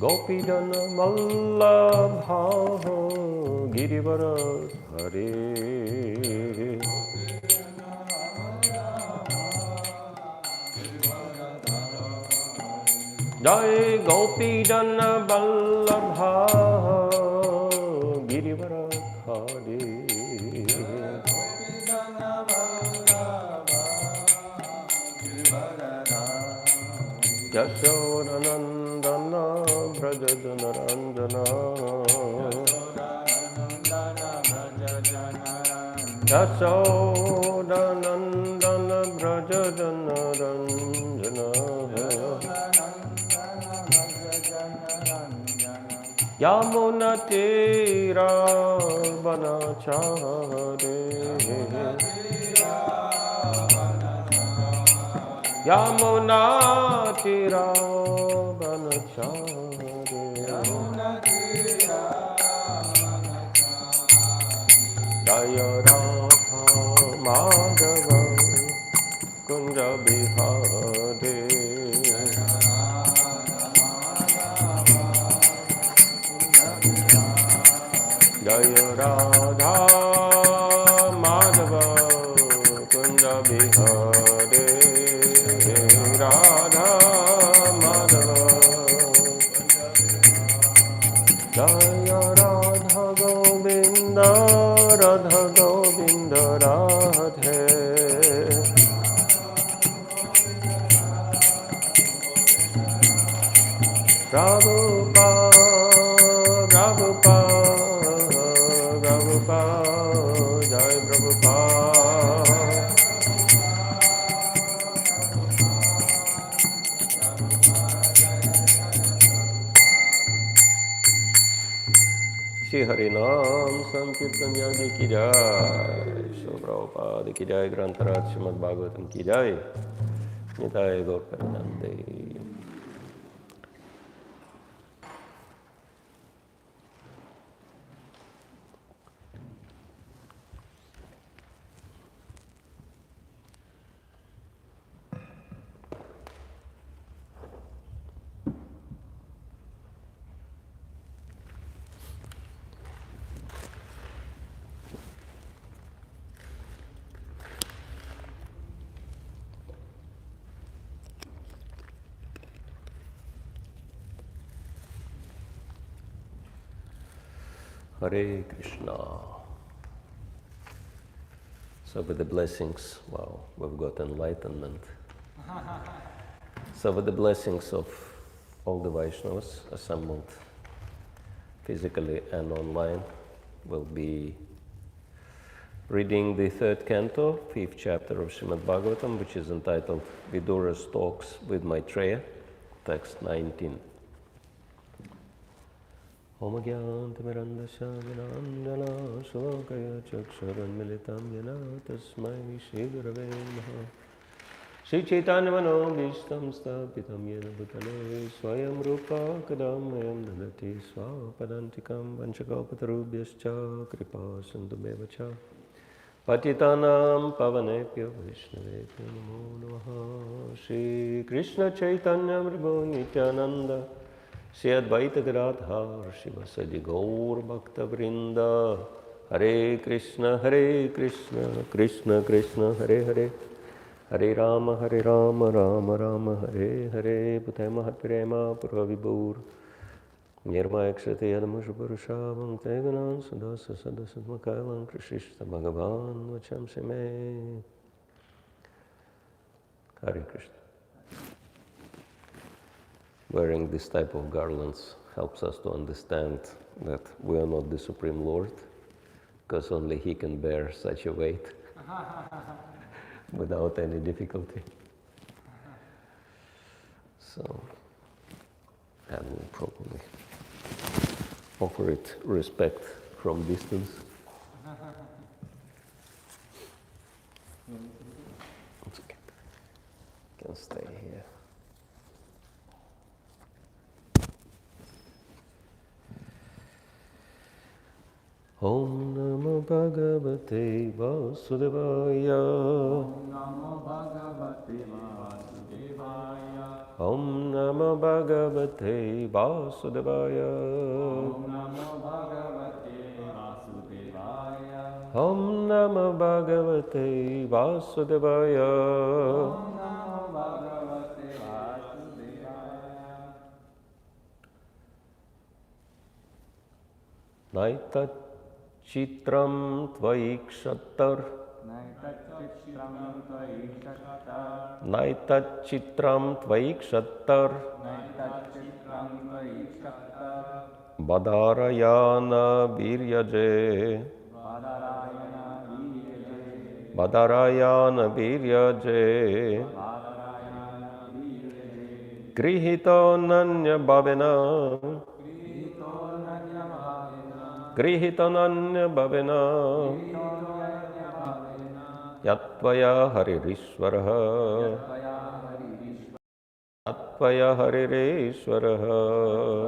Gopidana Vallabha Girivara Hare. Jai Gopidana Vallabha Girivara Hare. Yashodanandana Brajajanaranjana Yashodanandana Brajajanaranjana Yamunatira Vanachare Yamunatira Vanachare Jaya Radha Madhava Kunja Bihare Jaya Radha Madhava Kunja Bihare Radha Madhava Jaya Radha Govinda Radha Govinda Radhe Prabhupada Prabhupada Prabhupada Jai Prabhupada Shri Harinam Sankirtan Yagi ki jai, Shri Prabhupada ki jai, Grantaraj Srimad Bhagavatam ki jai, Nitai Gaur Premanande. Hare Krishna. So with the blessings, wow, we've got enlightenment. So with the blessings of all the Vaishnavas assembled physically and online, we'll be reading the third canto, 5th chapter of Srimad Bhagavatam, which is entitled Vidura's Talks with Maitreya, text 19. Om Gyantimirandasya Vinandana Shokaya Chaksharan Militam Yana Tasmai Shri Gurave Namaha Shri Chaitanya Manobhishtam Stapitam Yena Bhutale Swayam Rupa Kadamyam Dadati Swapadantikam Vanchakapatarubhyascha Kripa Sindhumevacha Patitanam Pavanepyo Vaishnavepyo Namo Namaha Shri Krishna Chaitanya Prabhu Nityananda Shri Advaita Gadadhar Shivasadi Gaur Bhakta Vrinda Hare Krishna Krishna Krishna Hare Hare Hare Rama Rama Rama Hare Hare Bhutay Mahatprema Purvavibhur Nirmaya Kshate Yadamusha Purushavam Teganan Sadasa Sadasatmakailam Krishishta Bhagavan Vacham Sime Hare Krishna. Wearing this type of garlands helps us to understand that we are not the Supreme Lord, because only He can bear such a weight without any difficulty. So, and we'll probably offer it respect from distance. It's okay. You can stay here. Om Namo Bhagavate Vasudevaya. Om Namo Bhagavate Vasudevaya. Om Namo Bhagavate Vasudevaya. Om Namo Bhagavate Vasudevaya. Om Namo Bhagavate Vasudevaya. Om Namo Bhagavate Vasudevaya. Naita Chitram Tvaikshatar. Naitachitram Tvaikshatar. Naita Chitram Tvaikshatar. Naitachitram Tvaikshatar. Badarayana Viryaje. Badarayana Viryaje. Badarayana Viryaje. Badarayana Viryaje. Grihito Nanya Bhavena. Grihito Nanya Bhavena. Grihito Nanya Bhavena. Grihito Nanya Bhavena. Yatvaya Haririshvaraha. Tvaya Haririshvara. Yatvaya Haririshvaraha.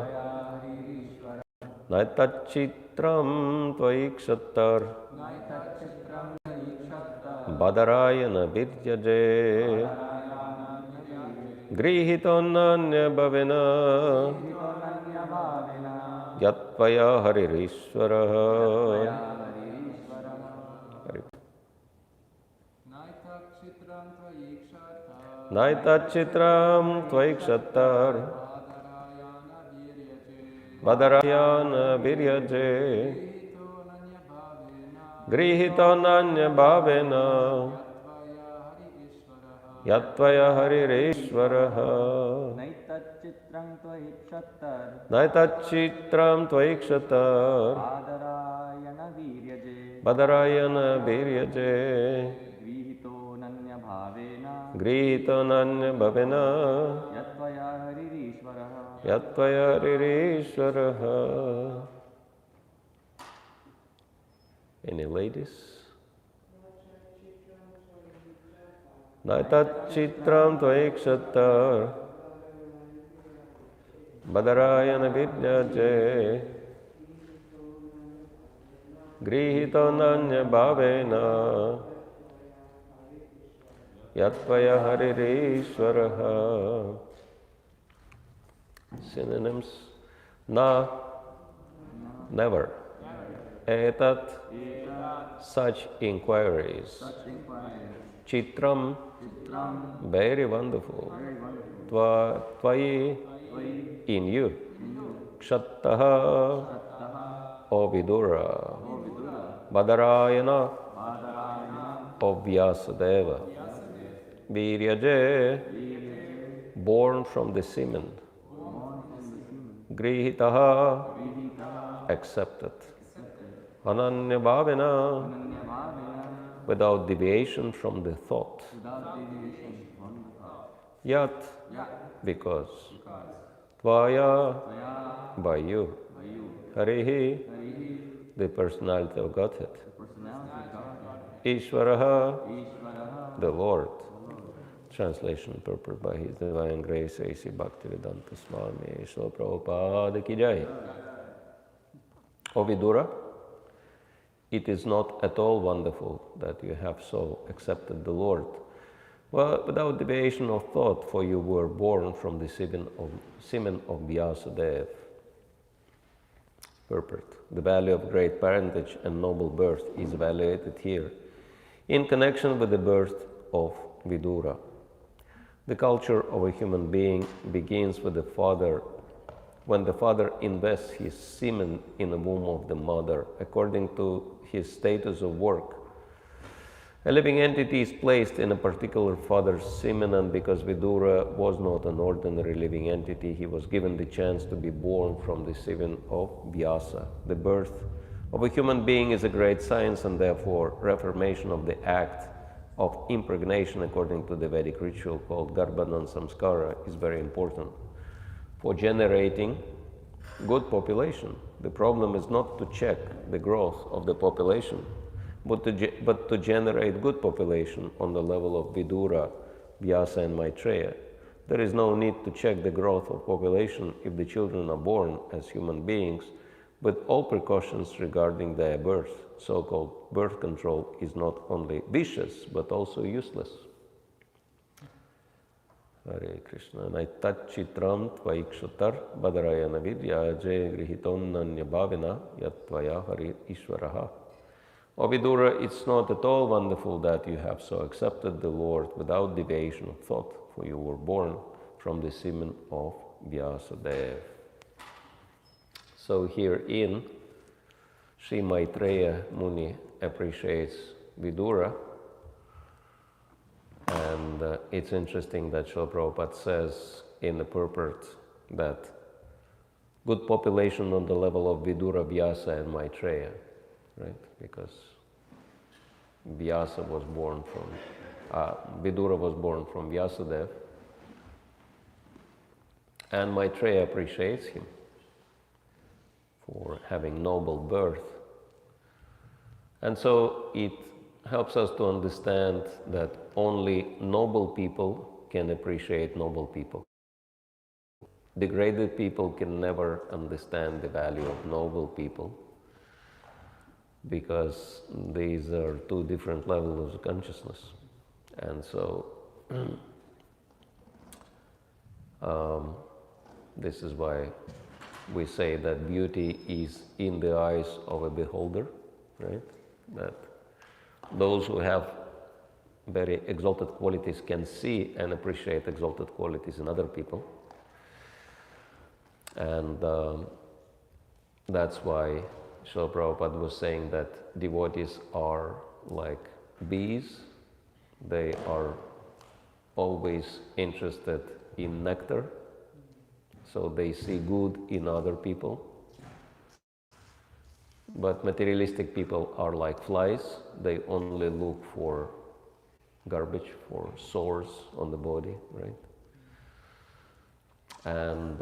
Tvaya Haririshvara. Naitachitram Tvaikshatar. Naitachitram Tvaikshatar. Badarayana Viryaje. Badarayana Viryaje. Grihito Nanya Bhavena. Grihito Nanya Bhavena. Yatvaya Haririshvaraha. Tvaya Haririshvara. Naitachitram Tvaikshatar. Naitachitram Tvaikshatar. Badarayana Viryaje. Badarayana Viryaje. Grihito Nanya Bhavena. Grihito Nanya Bhavena. Yatvaya Haririshvaraha. Yatvaya Haririshvaraha. Naitachitram Tvaikshatar. Naitachitram Tvaikshatar. Badarayana Viryaje. Badarayana Viryaje. Grihito Nanya Bhavena. Grihito Nanya Bhavena. Yatvaya Haririshvaraha. Yatvaya Haririshvaraha. Any ladies? Naitachitram Tvaikshatar. Badarayana Vidyaje. Grihito Nanya Bhavena. Yatvaya Haririshvaraha. Synonyms: na, never. Etat, such inquiries. Chitram, very wonderful. Tvayi, in you. Kshattaha, O Vidura. Badarayana, O Vyasadeva. Viryaje, born from the semen. Grihitaha, accepted. Ananya Bhavena, without deviation from the thought. Yat, because. Tvaya, by you. Harihi, the personality of Godhead. Ishvaraha, the Lord. Translation and purport by His Divine Grace, A.C. Bhakti-rasayana-sagara Swami, Srila Prabhupada ki jai. O Vidura, it is not at all wonderful that you have so accepted the Lord. Well, without deviation of thought, for you were born from the semen of Vyasadeva. Purport. The value of great parentage and noble birth is evaluated here in connection with the birth of Vidura. The culture of a human being begins with the father, when the father invests his semen in the womb of the mother, according to his status of work. A living entity is placed in a particular father's semen, and because Vidura was not an ordinary living entity, he was given the chance to be born from the semen of Vyasa. The birth of a human being is a great science, and therefore reformation of the act of impregnation according to the Vedic ritual called Garbhadan Samskara is very important for generating good population. The problem is not to check the growth of the population, but to generate good population on the level of Vidura, Vyasa and Maitreya. There is no need to check the growth of population if the children are born as human beings with all precautions regarding their birth. So-called birth control is not only vicious but also useless. Hare Krishna. Naitat chitram tvaikshutar badarayana vidyaje grihitonanya bhavina yatvaya hari ishvaraha. O Vidura, it's not at all wonderful that you have so accepted the Lord without deviation of thought, for you were born from the semen of Vyasadeva. So herein, Sri Maitreya Muni appreciates Vidura, and it's interesting that Srila Prabhupada says in the purport that good population on the level of Vidura, Vyasa and Maitreya, right? Because Vyasa was born from, Vidura was born from Vyasadeva, and Maitreya appreciates him for having noble birth. And so it helps us to understand that only noble people can appreciate noble people. Degraded people can never understand the value of noble people, because these are two different levels of consciousness. And so this is why we say that beauty is in the eyes of a beholder, right? That those who have very exalted qualities can see and appreciate exalted qualities in other people. And that's why Srila Prabhupada was saying that devotees are like bees. They are always interested in nectar, so they see good in other people. But materialistic people are like flies. They only look for garbage, for sores on the body, right? And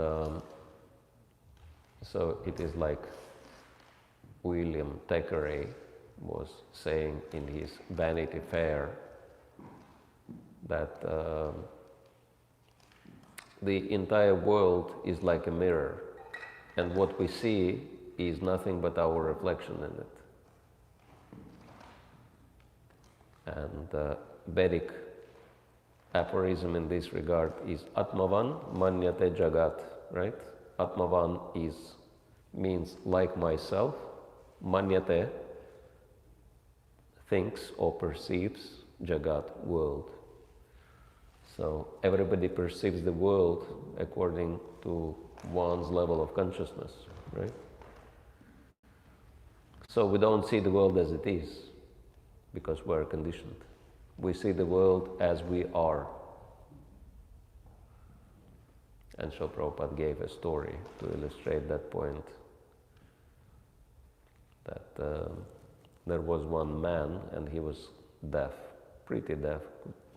so it is like William Thackeray was saying in his Vanity Fair that the entire world is like a mirror, and what we see is nothing but our reflection in it. And Vedic aphorism in this regard is Atmavan Manyate Jagat, right? Atmavan means like myself. Manyate thinks or perceives, Jagat, world. So everybody perceives the world according to one's level of consciousness, right? So we don't see the world as it is, because we're conditioned. We see the world as we are. And so Prabhupada gave a story to illustrate that point. That there was one man, and he was deaf, pretty deaf.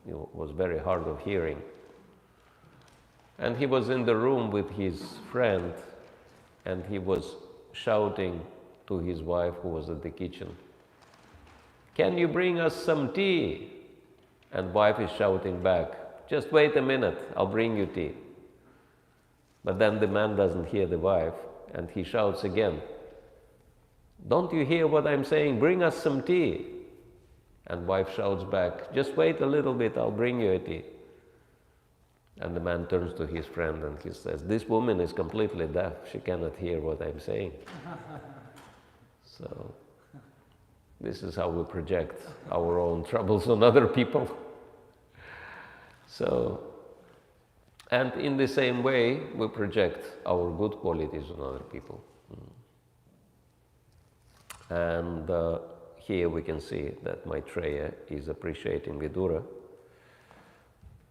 He was very hard of hearing. And he was in the room with his friend, and he was shouting to his wife, who was at the kitchen, "Can you bring us some tea?" And wife is shouting back, "Just wait a minute, I'll bring you tea." But then the man doesn't hear the wife, and he shouts again, "Don't you hear what I'm saying? Bring us some tea." And wife shouts back, "Just wait a little bit, I'll bring you a tea." And the man turns to his friend and he says, "This woman is completely deaf. She cannot hear what I'm saying." So this is how we project our own troubles on other people. So, and in the same way, we project our good qualities on other people. And here we can see that Maitreya is appreciating Vidura,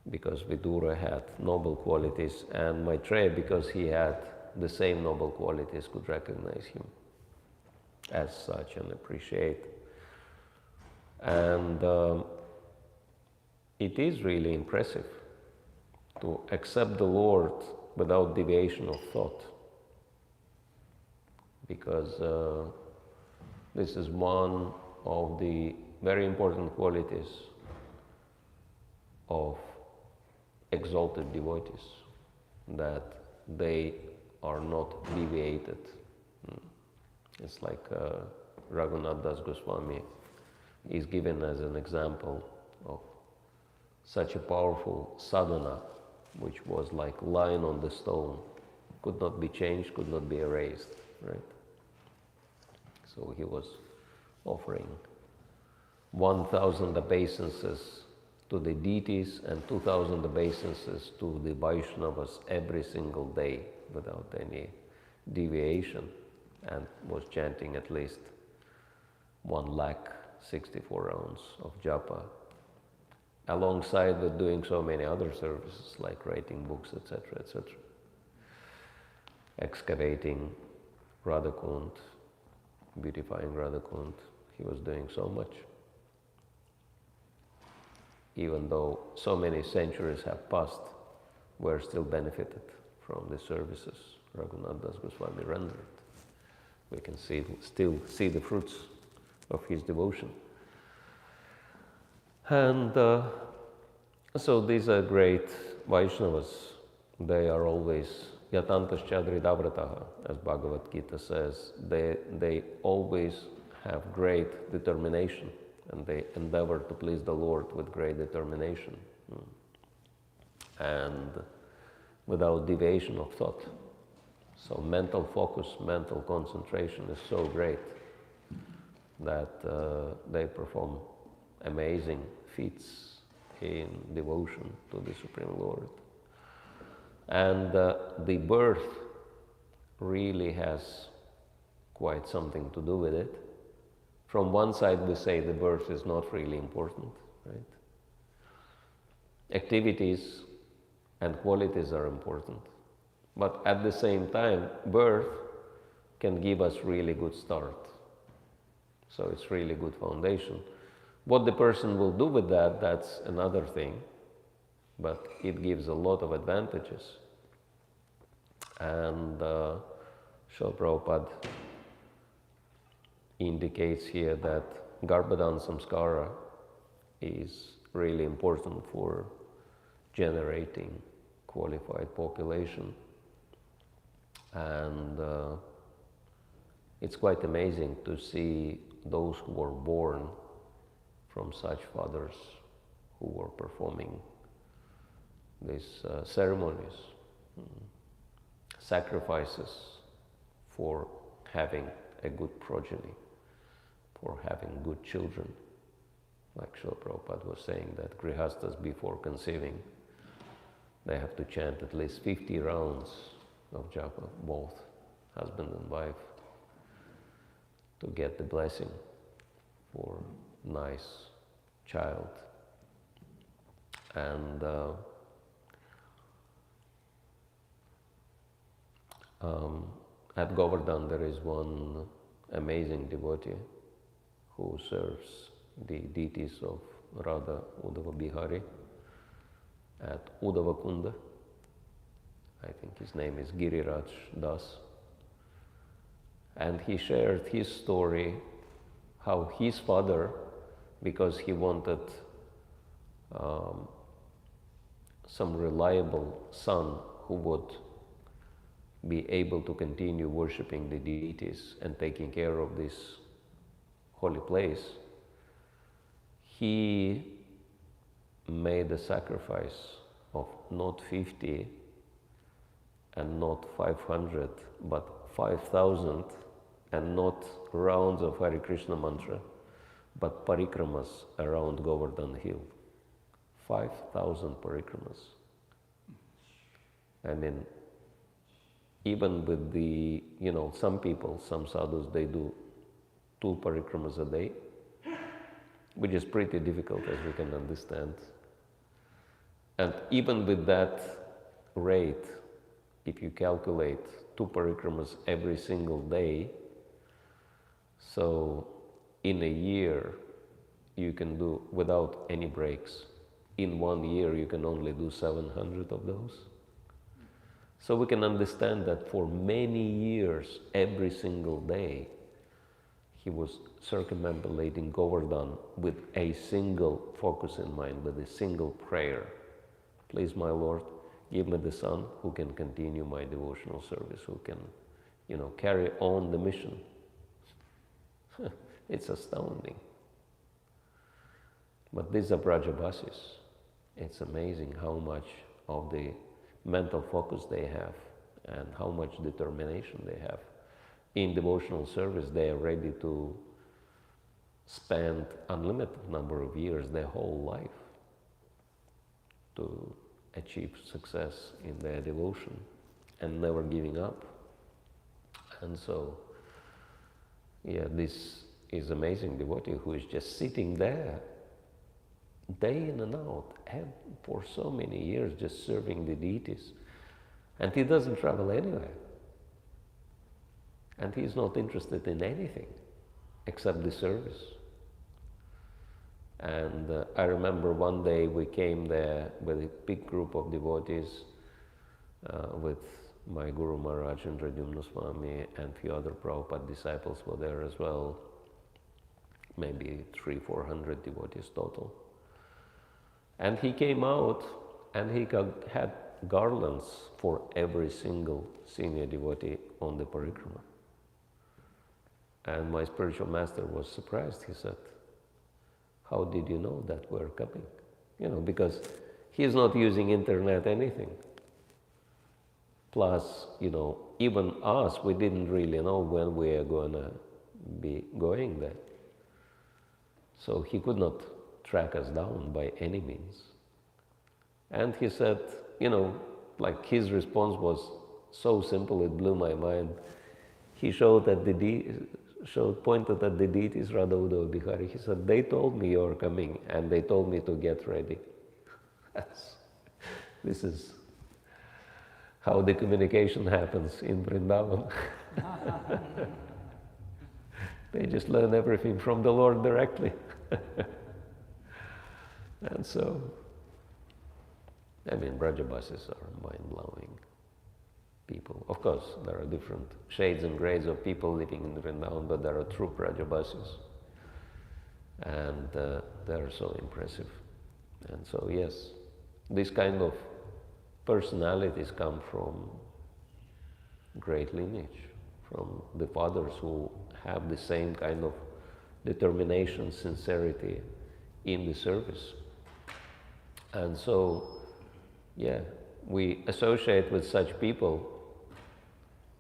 because Vidura had noble qualities, and Maitreya, because he had the same noble qualities, could recognize him as such and appreciate. And it is really impressive to accept the Lord without deviation of thought, because this is one of the very important qualities of exalted devotees, that they are not deviated. It's like Raghunath Das Goswami is given as an example of such a powerful sadhana which was like line on the stone, could not be changed, could not be erased, right? So he was offering 1,000 obeisances to the deities and 2,000 obeisances to the Vaishnavas every single day without any deviation, and was chanting at least 1,64 rounds of japa, alongside with doing so many other services like writing books, etc., etc. Excavating Radhakund, beautifying Radhakund. He was doing so much. Even though so many centuries have passed, we're still benefited from the services Raghunath Das Goswami rendered. We can still see the fruits of his devotion. And so these are great Vaishnavas. They are always yatantas chadridavrataha, as Bhagavad Gita says. They always have great determination, and they endeavor to please the Lord with great determination and without deviation of thought. So mental focus, mental concentration is so great that they perform amazing feats in devotion to the Supreme Lord. And the birth really has quite something to do with it. From one side we say the birth is not really important, right? Activities and qualities are important. But at the same time, birth can give us really good start. So it's really good foundation. What the person will do with that, that's another thing. But it gives a lot of advantages. And Srila Prabhupada indicates here that Garbhadan Samskara is really important for generating qualified population. And it's quite amazing to see those who were born from such fathers who were performing these ceremonies, sacrifices for having a good progeny, for having good children. Like Srila Prabhupada was saying that grihastas before conceiving, they have to chant at least 50 rounds of japa, both husband and wife, to get the blessing for nice child. And at Govardhan there is one amazing devotee who serves the deities of Radha Uddhava Bihari at Uddhava Kunda. I think his name is Giriraj Das. And he shared his story, how his father, because he wanted some reliable son who would be able to continue worshipping the deities and taking care of this holy place, he made a sacrifice of not 50 and not 500, but 5,000, and not rounds of Hare Krishna mantra, but parikramas around Govardhan Hill. 5,000 parikramas. I mean, even with the, some people, some sadhus, they do 2 parikramas a day, which is pretty difficult, as we can understand. And even with that rate, if you calculate 2 parikramas every single day, so in a year you can do without any breaks. In 1 year you can only do 700 of those. So we can understand that for many years, every single day, he was circumambulating Govardhan with a single focus in mind, with a single prayer. Please, my Lord, give me the son who can continue my devotional service, who can, carry on the mission. It's astounding. But these are Brajabasis. It's amazing how much of the mental focus they have and how much determination they have. In devotional service, they are ready to spend unlimited number of years, their whole life, to achieve success in their devotion and never giving up. And so, yeah, this is amazing devotee who is just sitting there day in and out and for so many years just serving the deities. And he doesn't travel anywhere. And he's not interested in anything except the service. And I remember one day we came there with a big group of devotees with my Guru Maharaj Indradyumna Swami and a few other Prabhupada disciples were there as well. Maybe 300-400 devotees total. And he came out and he had garlands for every single senior devotee on the parikrama. And my spiritual master was surprised. He said, "How did you know that we're coming?" You know, because he's not using internet, anything. Plus, you know, even us, we didn't really know when we are going to be going there. So he could not track us down by any means. And he said, you know, like his response was so simple, it blew my mind. He showed at pointed at the deities, Radha Uddhava Bihari. He said, "They told me you're coming and they told me to get ready." This is how the communication happens in Vrindavan. They just learn everything from the Lord directly. And so, I mean, Brajabasis are mind-blowing people. Of course, there are different shades and grades of people living in Vrindavan, but there are true Brajabasis. And they are so impressive. And so, yes, this kind of personalities come from great lineage, from the fathers who have the same kind of determination, sincerity in the service. And so, yeah, we associate with such people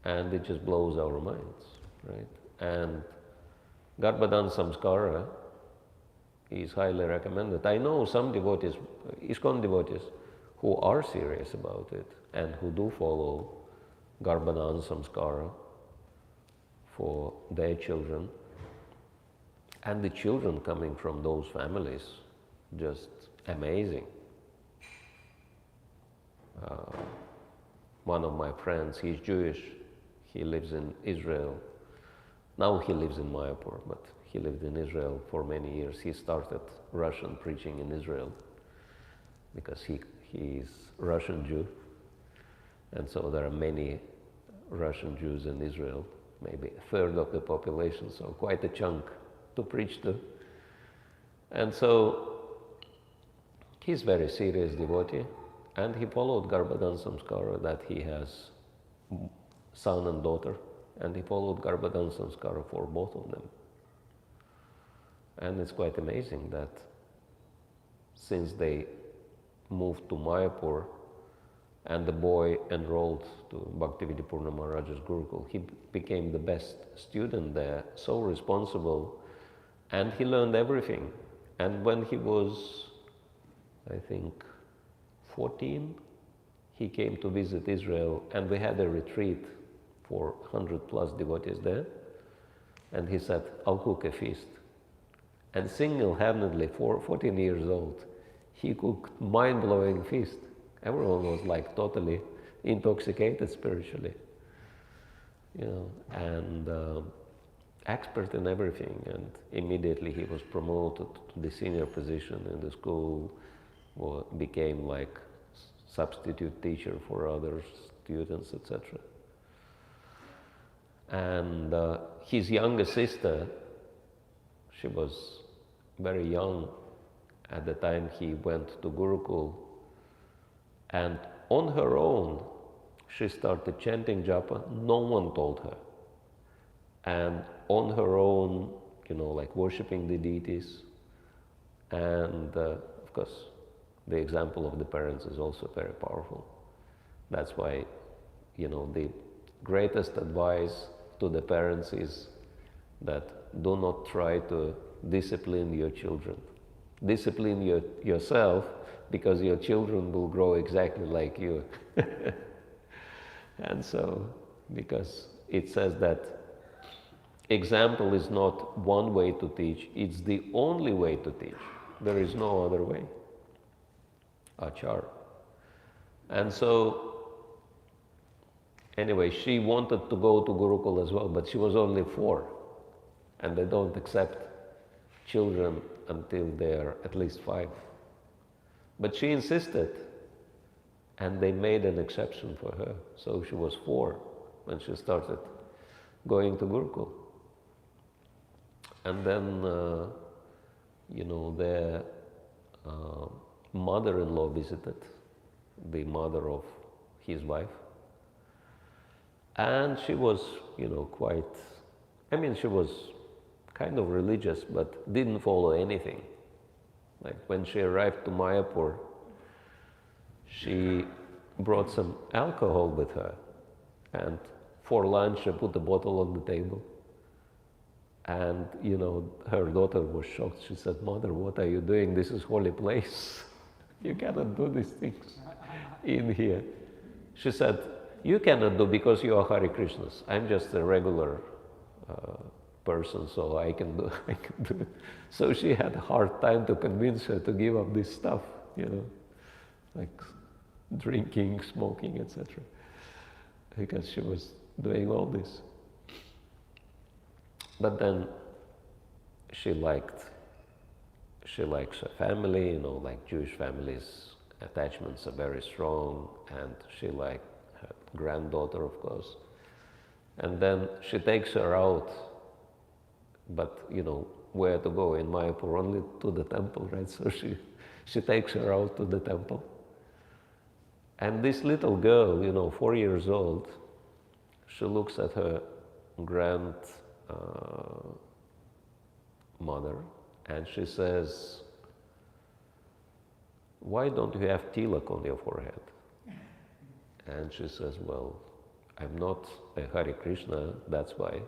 and it just blows our minds, right? And Garbhadan Samskara is highly recommended. I know some devotees, ISKCON devotees, who are serious about it and who do follow Garbhadan Samskara for their children. And the children coming from those families, just amazing. One of my friends, he's Jewish, he lives in Israel. Now he lives in Mayapur, but he lived in Israel for many years. He started Russian preaching in Israel because he's Russian Jew. And so there are many Russian Jews in Israel, maybe a third of the population, so quite a chunk to preach to. And so he's very serious devotee, and he followed Garbhadan Samskara, that he has son and daughter, and he followed Garbhadan Samskara for both of them. And it's quite amazing that since they moved to Mayapur and the boy enrolled to Bhaktivedipurna Maharaj's Gurukul, he became the best student there, so responsible, and he learned everything. And when he was, I think, 14, he came to visit Israel, and we had a retreat for 100+ devotees there, and he said, "I'll cook a feast." And single-handedly, for 14 years old, he cooked mind-blowing feast. Everyone was like totally intoxicated spiritually, you know, and expert in everything. And immediately he was promoted to the senior position in the school, became like substitute teacher for other students, etc. And his younger sister, she was very young at the time he went to Gurukul, and on her own she started chanting japa. No one told her. And on her own, you know, like worshipping the deities. And of course, the example of the parents is also very powerful. That's why, the greatest advice to the parents is that do not try to discipline your children. Discipline yourself, because your children will grow exactly like you. And so, because it says that example is not one way to teach, it's the only way to teach. There is no other way. Achar. And so, anyway, she wanted to go to Gurukul as well, but she was only 4. And they don't accept children until they're at least 5. But she insisted, and they made an exception for her. So she was 4 when she started going to Gurukul. And then, their mother-in-law visited, the mother of his wife. And she was, she was kind of religious, but didn't follow anything. Like when she arrived to Mayapur, she brought some alcohol with her, and for lunch she put a bottle on the table. And, her daughter was shocked. She said, "Mother, what are you doing? This is holy place. You cannot do these things in here." She said, "You cannot do because you are Hare Krishnas. I'm just a regular person, so I can do it." So she had a hard time to convince her to give up this stuff, like drinking, smoking, etc. Because she was doing all this. But then she likes her family, like Jewish families, attachments are very strong, and she liked her granddaughter, of course. And then she takes her out, but where to go in Mayapur? Only to the temple, right? So she takes her out to the temple. And this little girl, 4 years old, she looks at her mother, and she says, "Why don't you have tilak on your forehead?" And she says, "Well, I'm not a Hare Krishna, that's why."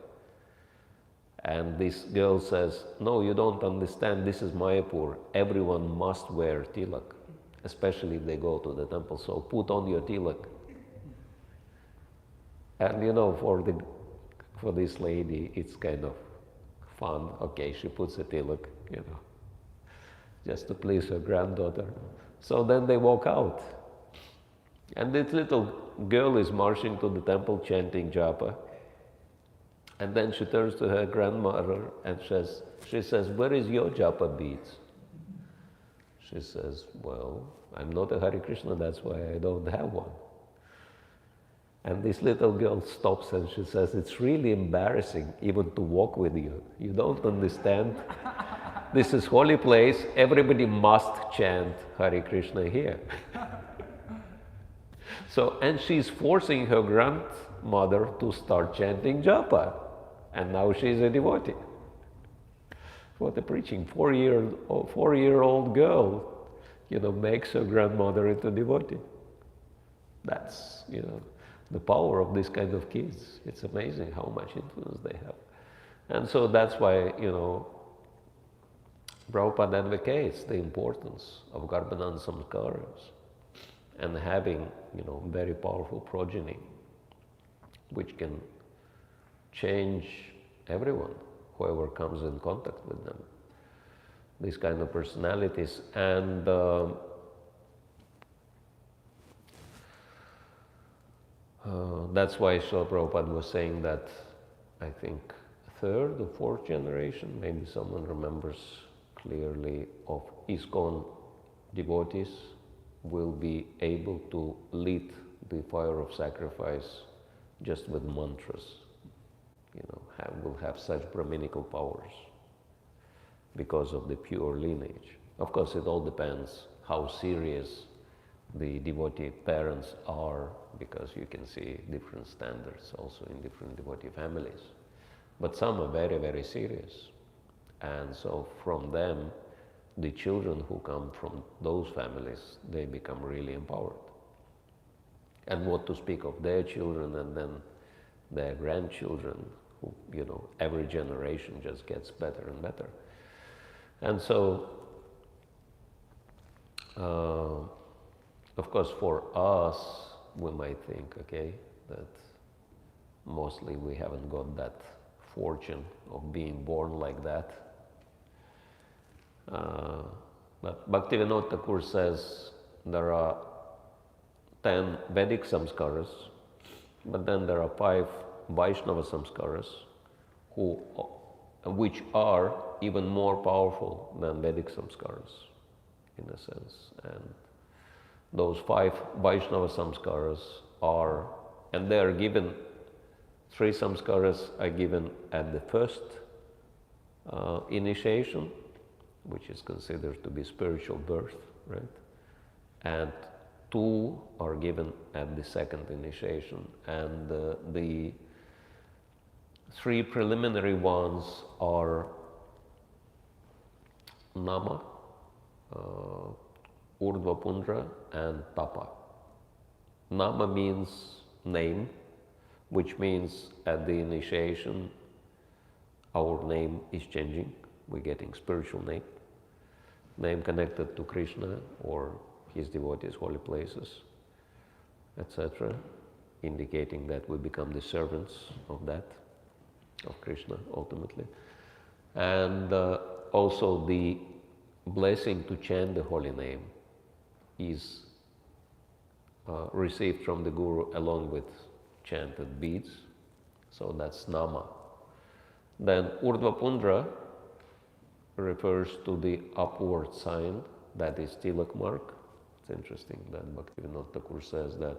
And this girl says, "No, you don't understand, this is Mayapur. Everyone must wear tilak, especially if they go to the temple, so put on your tilak." And for this lady, it's kind of fun. Okay, she puts a tilak, just to please her granddaughter. So then they walk out. And this little girl is marching to the temple chanting japa. And then she turns to her grandmother and she says, "Where is your japa beads?" She says, "Well, I'm not a Hare Krishna, that's why I don't have one." And this little girl stops and she says, "It's really embarrassing even to walk with you. You don't understand. This is holy place. Everybody must chant Hare Krishna here." So, and she's forcing her grandmother to start chanting japa. And now she's a devotee. What a preaching. 4-year-old girl, makes her grandmother into devotee. That's, the power of this kind of kids. It's amazing how much influence they have. And so that's why, Prabhupada advocates the importance of Garbhadan samskaras and having, very powerful progeny, which can change everyone, whoever comes in contact with them. These kind of personalities. And that's why Srila Prabhupada was saying that, I think, 3rd or 4th generation, maybe someone remembers clearly, of ISKCON devotees will be able to lead the fire of sacrifice just with mantras. Will have such Brahminical powers because of the pure lineage. Of course, it all depends how serious the devotee parents are, because you can see different standards also in different devotee families. But some are very, very serious. And so from them, the children who come from those families, they become really empowered. And what to speak of their children and then their grandchildren, who, every generation just gets better and better. And so, of course, for us, we might think, okay, that mostly we haven't got that fortune of being born like that. But Bhaktivinoda Thakur says there are 10 Vedic samskaras, but then there are 5 Vaishnava samskaras, which are even more powerful than Vedic samskaras, in a sense. And those 5 Vaishnava samskaras are, and they are given, 3 samskaras are given at the first initiation, which is considered to be spiritual birth, right? And 2 are given at the second initiation. And the 3 preliminary ones are Nama, Urdhva Pundra, and Tapa. Nama means name, which means at the initiation our name is changing. We're getting spiritual name connected to Krishna or his devotees, holy places, etc., indicating that we become the servants of Krishna ultimately. And also the blessing to chant the holy name is received from the Guru along with chanted beads, so that's Nama. Then Urdhva Pundra refers to the upward sign, that is Tilak mark. It's interesting that Bhaktivinoda Thakur says that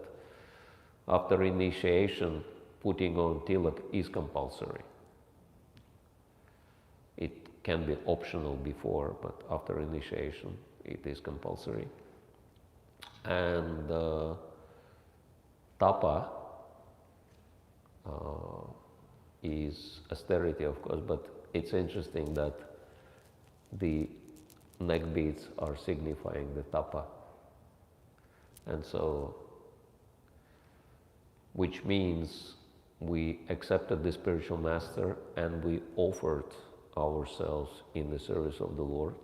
after initiation, putting on Tilak is compulsory. It can be optional before, but after initiation, it is compulsory. And Tapa is austerity, of course, but it's interesting that the neck beads are signifying the Tapa. And so, which means we accepted the spiritual master and we offered ourselves in the service of the Lord,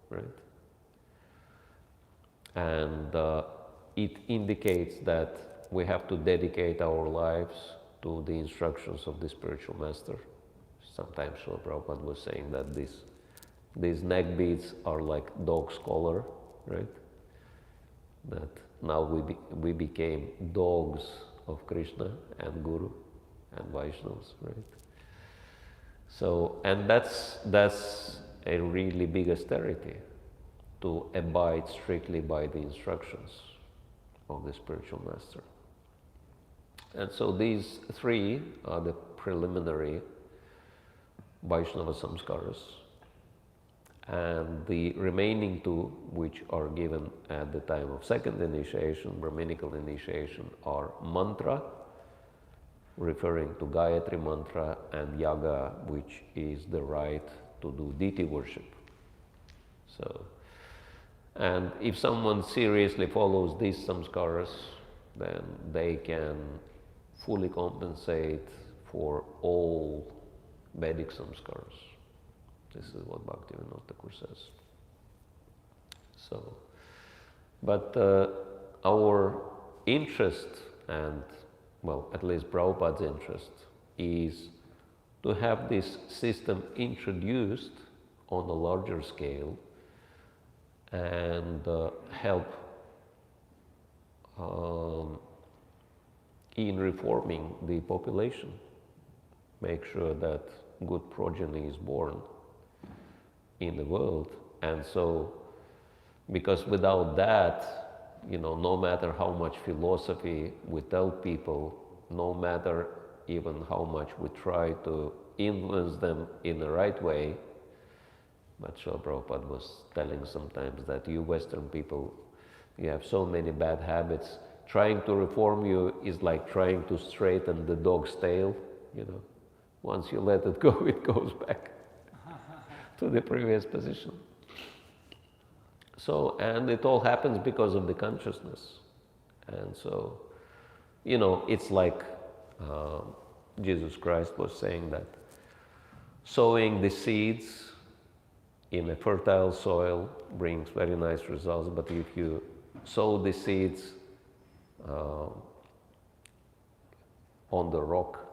right? And it indicates that we have to dedicate our lives to the instructions of the spiritual master. Sometimes Srila Prabhupada was saying that these neck beads are like dog's collar, right? That now we became dogs of Krishna and Guru and Vaishnavas, right? So, and that's a really big austerity, to abide strictly by the instructions of the spiritual master. And so these 3 are the preliminary Vaishnava samskaras. And the remaining 2, which are given at the time of second initiation, Brahminical initiation, are mantra, referring to Gayatri mantra, and yaga, which is the right to do deity worship. So, and if someone seriously follows these samskaras, then they can fully compensate for all Vedic samskaras. This is what Bhaktivinoda Thakur says. So, but our interest, and well, at least Prabhupada's interest, is to have this system introduced on a larger scale and help in reforming the population, make sure that good progeny is born in the world. And so, because without that, no matter how much philosophy we tell people, no matter even how much we try to influence them in the right way, but Srila Prabhupada was telling sometimes that you Western people, you have so many bad habits. Trying to reform you is like trying to straighten the dog's tail, Once you let it go, it goes back to the previous position. So, and it all happens because of the consciousness. And so, it's like Jesus Christ was saying that sowing the seeds in a fertile soil brings very nice results, but if you sow the seeds on the rock,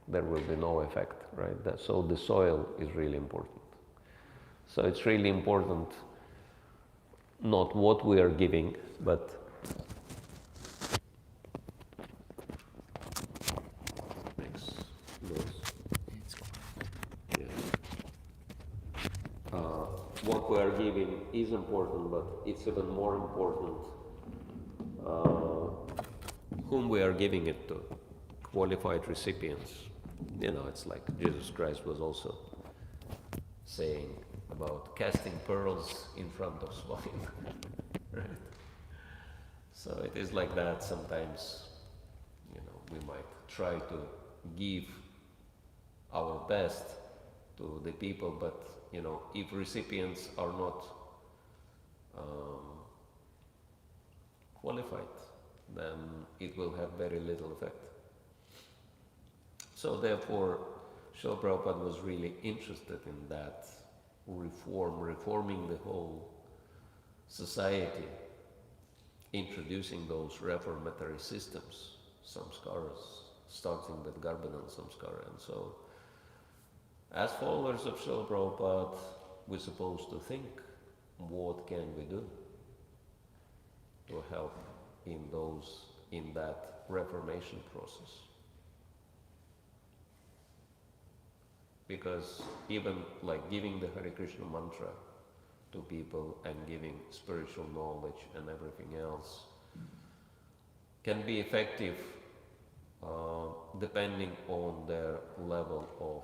there will be no effect, right? So the soil is really important. So it's really important not what we are giving, but makes noise. Yeah. What we are giving is important, but it's even more important whom we are giving it to, qualified recipients. It's like Jesus Christ was also saying about casting pearls in front of swine, right? So it is like that sometimes, we might try to give our best to the people, but, if recipients are not qualified, then it will have very little effect. So therefore, Srila Prabhupada was really interested in that reforming the whole society, introducing those reformatory systems, samskaras, starting with Garbhadan samskara. And so, as followers of Srila Prabhupada, we're supposed to think, what can we do to help in that reformation process? Because even like giving the Hare Krishna mantra to people and giving spiritual knowledge and everything else can be effective depending on their level of,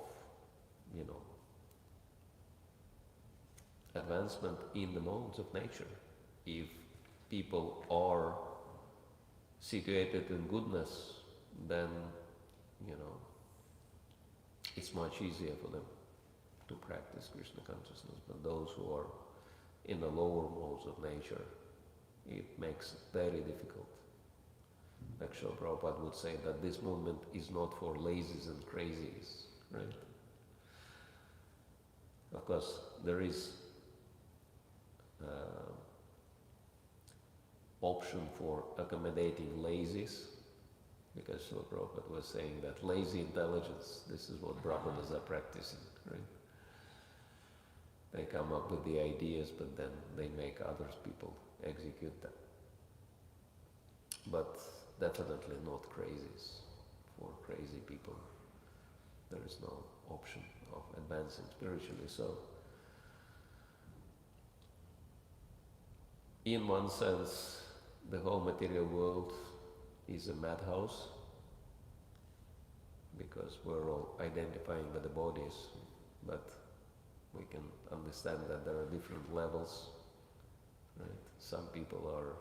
advancement in the modes of nature. If people are situated in goodness, then, it's much easier for them to practice Krishna consciousness. But those who are in the lower modes of nature, it makes it very difficult. Like Srila Prabhupada would say that this movement is not for lazies and crazies, right? Of course, there is option for accommodating lazies, because Srila Prabhupada was saying that lazy intelligence, this is what Brahmanas are practicing, right? They come up with the ideas, but then they make others people execute them. But definitely not crazies. For crazy people, there is no option of advancing spiritually. So, in one sense, the whole material world is a madhouse, because we're all identifying with the bodies, but we can understand that there are different levels, right? Some people are,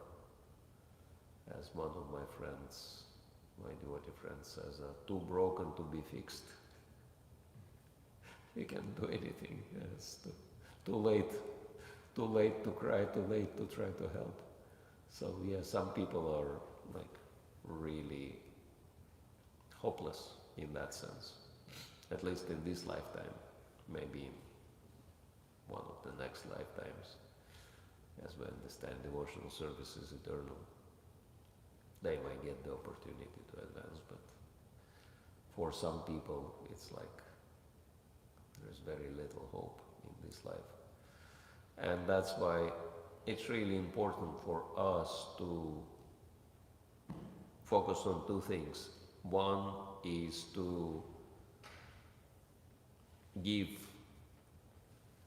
as one of my friends, my devotee friend says, too broken to be fixed. You can't do anything. It's too late to cry, too late to try to help. So yeah, some people are like really hopeless in that sense, at least in this lifetime. Maybe in one of the next lifetimes, as we understand devotional service is eternal, they might get the opportunity to advance. But for some people, it's like there's very little hope in this life. And that's why it's really important for us to focus on two things. One is to give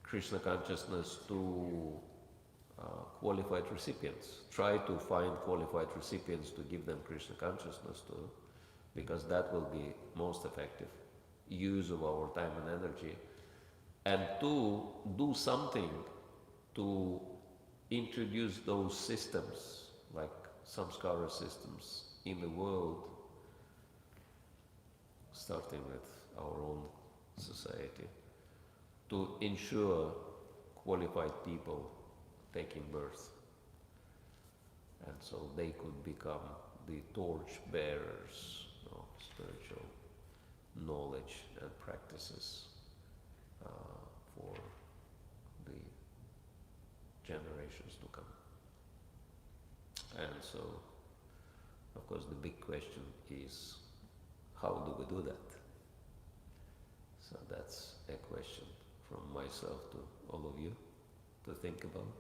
Krishna consciousness to qualified recipients. Try to find qualified recipients to give them Krishna consciousness to, because that will be most effective use of our time and energy. And two, do something to introduce those systems, like samskara systems, in the world, starting with our own society, to ensure qualified people taking birth. And so they could become the torch bearers of spiritual knowledge and practices for the generations to come. And so, of course, the big question is, how do we do that? So that's a question from myself to all of you to think about.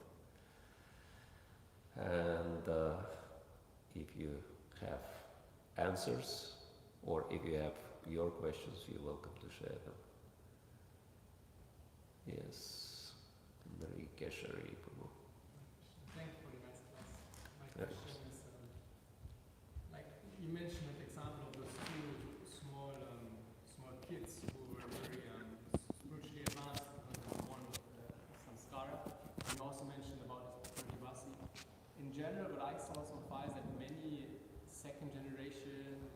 And if you have answers, or if you have your questions, you're welcome to share them. Yes, Enrique Shari Prabhu. Thank you for the nice class. My question is, like you mentioned an example of those two small kids who were very spiritually advanced because they were born with samskara. You also mentioned about Bhakti-rasayana. In general, what I saw so far is that many second generation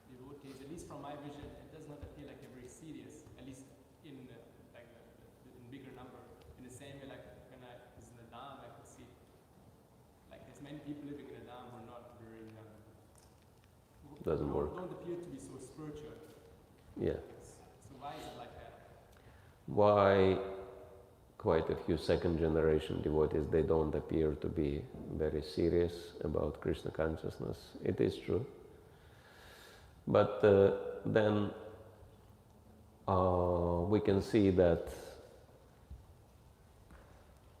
devotees, at least from my vision, it does not appear like they're very serious, at least in in bigger number. In the same way, like when I was in the Dham, I could see like there's many people living in the Dham who are not very Doesn't work. don't appear to be so spiritual. Yeah. So why is it like that? Why quite a few second generation devotees, they don't appear to be very serious about Krishna consciousness? It is true. But then we can see that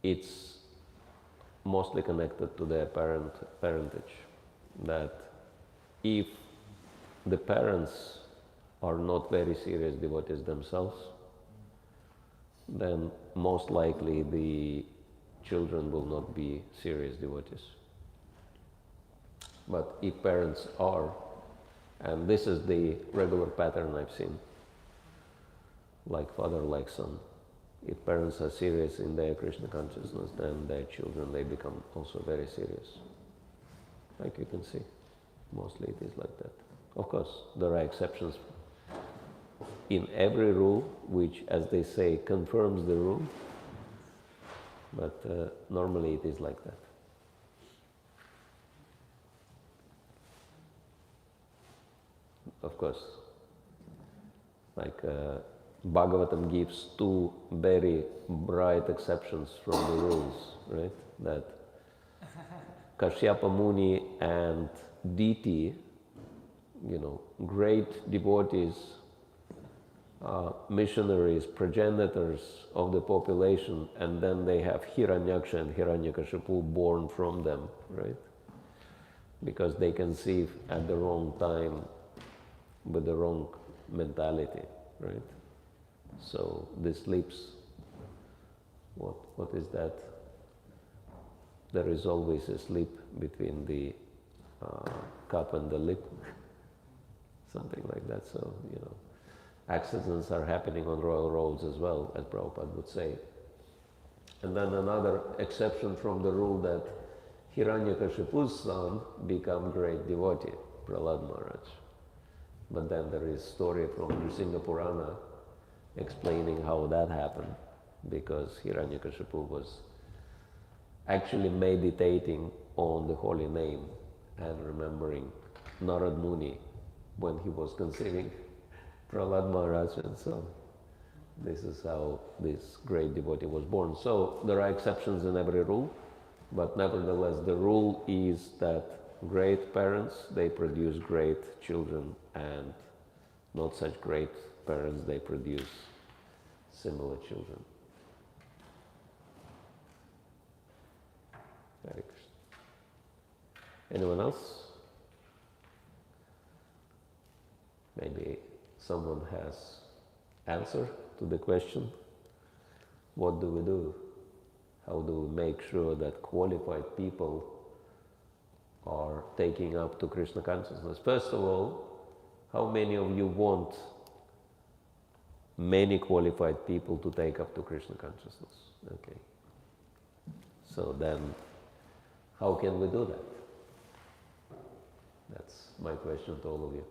it's mostly connected to their parentage. That if the parents are not very serious devotees themselves, then most likely the children will not be serious devotees. But if parents are, and this is the regular pattern I've seen, like father, like son. If parents are serious in their Krishna consciousness, then their children, they become also very serious. Like you can see, mostly it is like that. Of course, there are exceptions in every rule, which, as they say, confirms the rule, but normally it is like that. Of course, like Bhagavatam gives two very bright exceptions from the rules, right? That Kashyapa Muni and Diti, great devotees, missionaries, progenitors of the population, and then they have Hiranyaksha and Hiranyakashipu born from them, right? Because they conceive at the wrong time with the wrong mentality, right? So this lips, what is that? There is always a slip between the cup and the lip, something like that. So, accidents are happening on royal roads as well, as Prabhupada would say. And then another exception from the rule that Hiranyakashipu's son become great devotee, Prahlad Maharaj. But then there is story from Nrsimha Purana explaining how that happened, because Hiranyakashipu was actually meditating on the holy name and remembering Narad Muni when he was conceiving Prahlad Maharaj, and so this is how this great devotee was born. So there are exceptions in every rule, but nevertheless the rule is that great parents, they produce great children, and not such great parents, they produce similar children. Hare Krishna. Anyone else? Maybe someone has answer to the question, what do we do? How do we make sure that qualified people are taking up to Krishna consciousness? First of all, how many of you want many qualified people to take up to Krishna consciousness? Okay. So then, how can we do that? That's my question to all of you.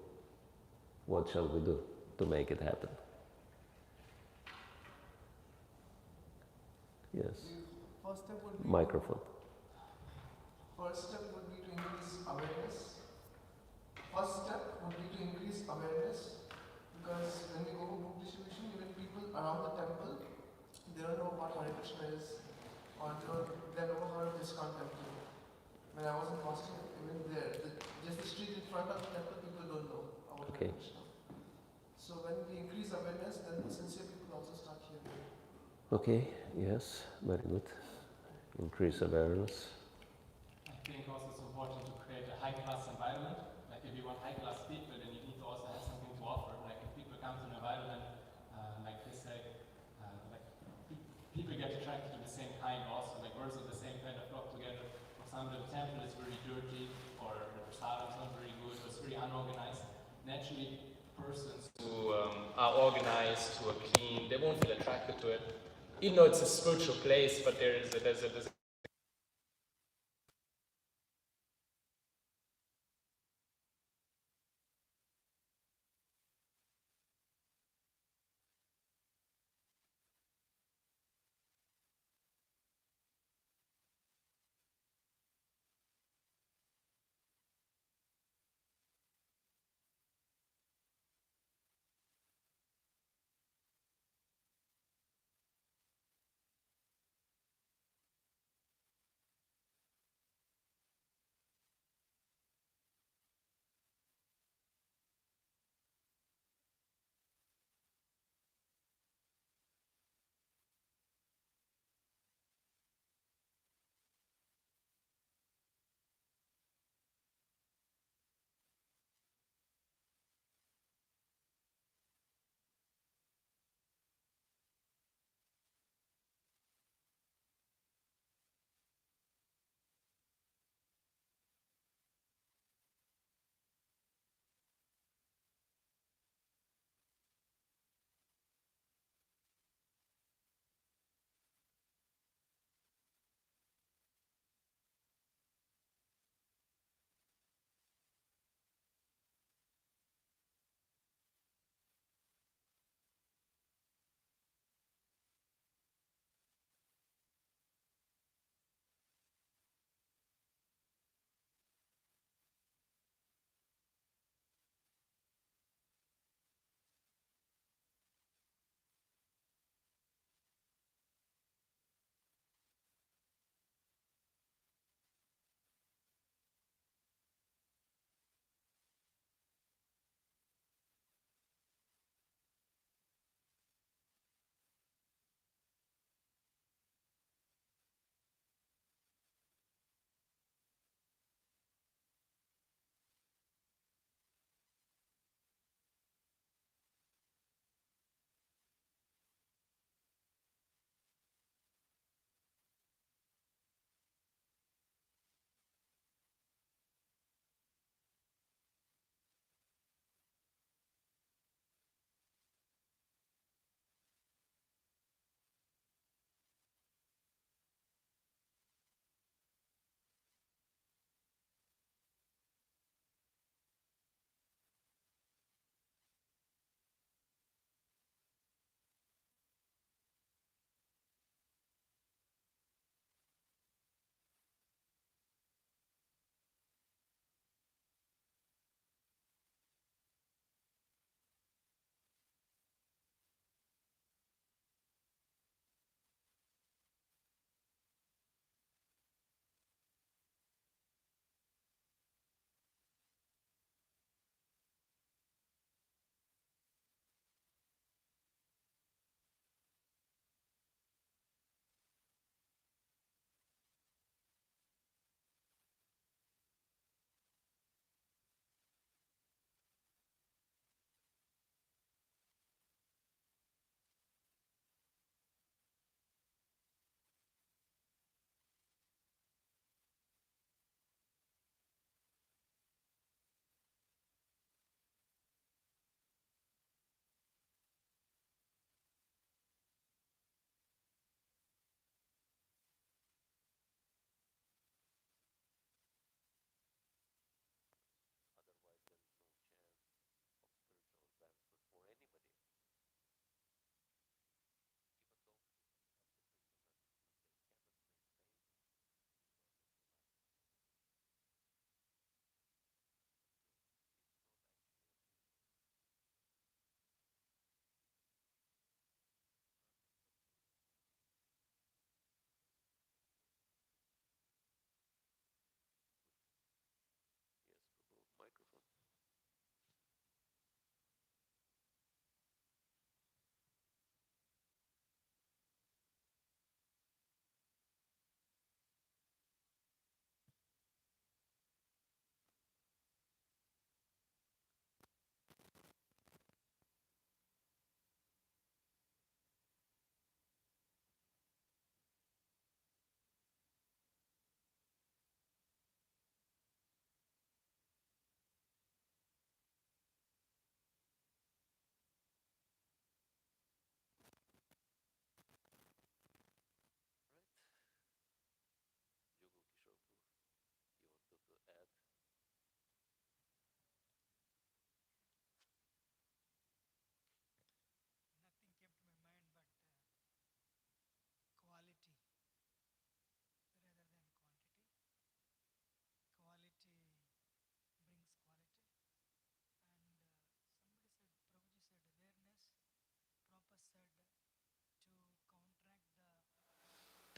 What shall we do to make it happen? Yes. first step would be Microphone. First step would be to increase awareness. First step would be to increase awareness, because when we go for book distribution, even people around the temple, they don't know what Hare Krishna is, or they never heard of ISKCON temple. When I was in Boston, even there, just the street in front of the temple, people don't know about Hare Krishna. So when we increase awareness, then the sincere people also start hearing. Okay, yes, very good. Increase awareness. I think also it's important to create a high-class environment. Like if you want high-class people, then you need to also have something to offer. Like if people come to an environment, like they say, like people get attracted to the same kind also. Like birds of the same kind of flock together. For example, the temple is very dirty, or the prasadam is not very good, or it's very unorganized. Naturally, persons who are organized, who are clean, they won't feel attracted to it. Even though it's a spiritual place, but there's a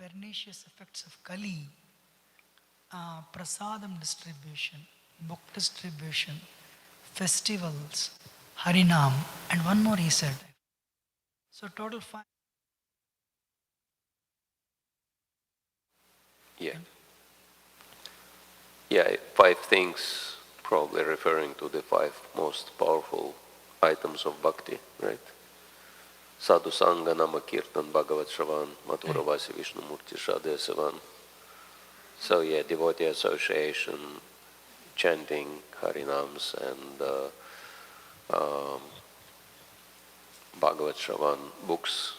pernicious effects of Kali, prasadam distribution, book distribution, festivals, Harinam, and one more he said. So total 5. Yeah. Yeah, 5 things, probably referring to the 5 most powerful items of bhakti, right? Sadhu Sangha, Nama Kirtan, Bhagavat Shravan, Mathura Vasi Vishnu Murti Shraddha Savan. So yeah, devotee association, chanting Harinams and Bhagavat Shravan books,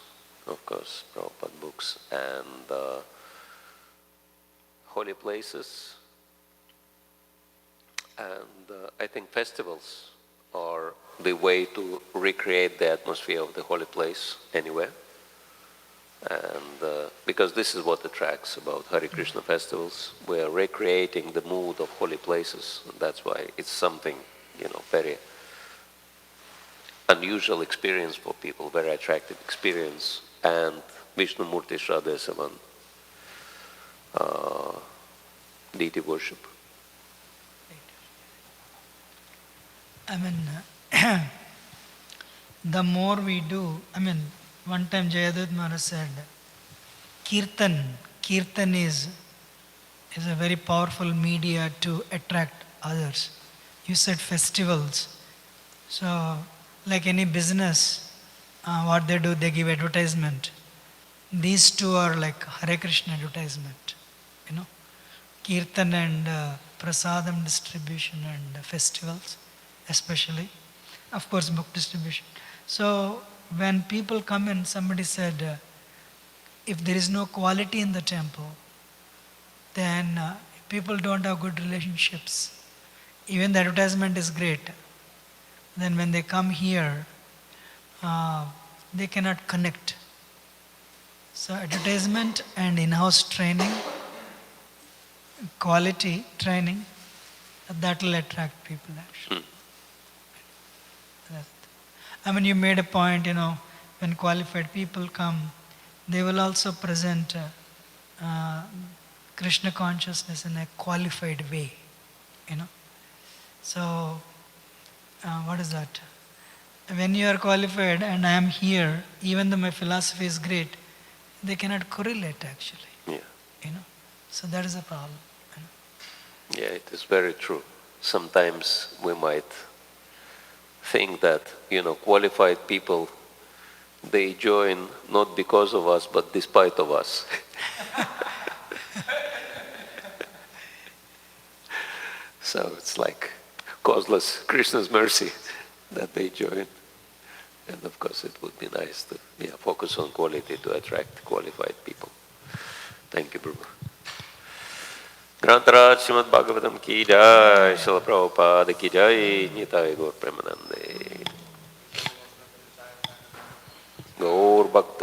of course, Prabhupada books, and holy places. And I think festivals are the way to recreate the atmosphere of the holy place anywhere. And because this is what attracts about Hare Krishna festivals, we are recreating the mood of holy places. And that's why it's something, very unusual experience for people, very attractive experience. And Vishnu Murti Shraddha Savan, deity worship. I mean, the more we do, one time Jayadut Maharaj said, Kirtan is a very powerful media to attract others. You said festivals. So, like any business, what they do, they give advertisement. These two are like Hare Krishna advertisement, Kirtan and prasadam distribution and festivals, especially. Of course, book distribution. So, when people come in, somebody said, if there is no quality in the temple, then people don't have good relationships. Even the advertisement is great. Then when they come here, they cannot connect. So advertisement and in-house training, quality training, that will attract people actually. You made a point, when qualified people come, they will also present Krishna consciousness in a qualified way, So, what is that? When you are qualified and I am here, even though my philosophy is great, they cannot correlate actually. Yeah. So that is a problem. Yeah, it is very true. Sometimes we might think that, qualified people, they join not because of us, but despite of us. So it's like causeless Krishna's mercy that they join. And of course it would be nice to focus on quality to attract qualified people. Thank you, Prabhu. Grantaraj Srimad Bhagavatam ki jai, Srila Prabhupada ki jai, Nitai Gaur Premanande. Gaur Bhakta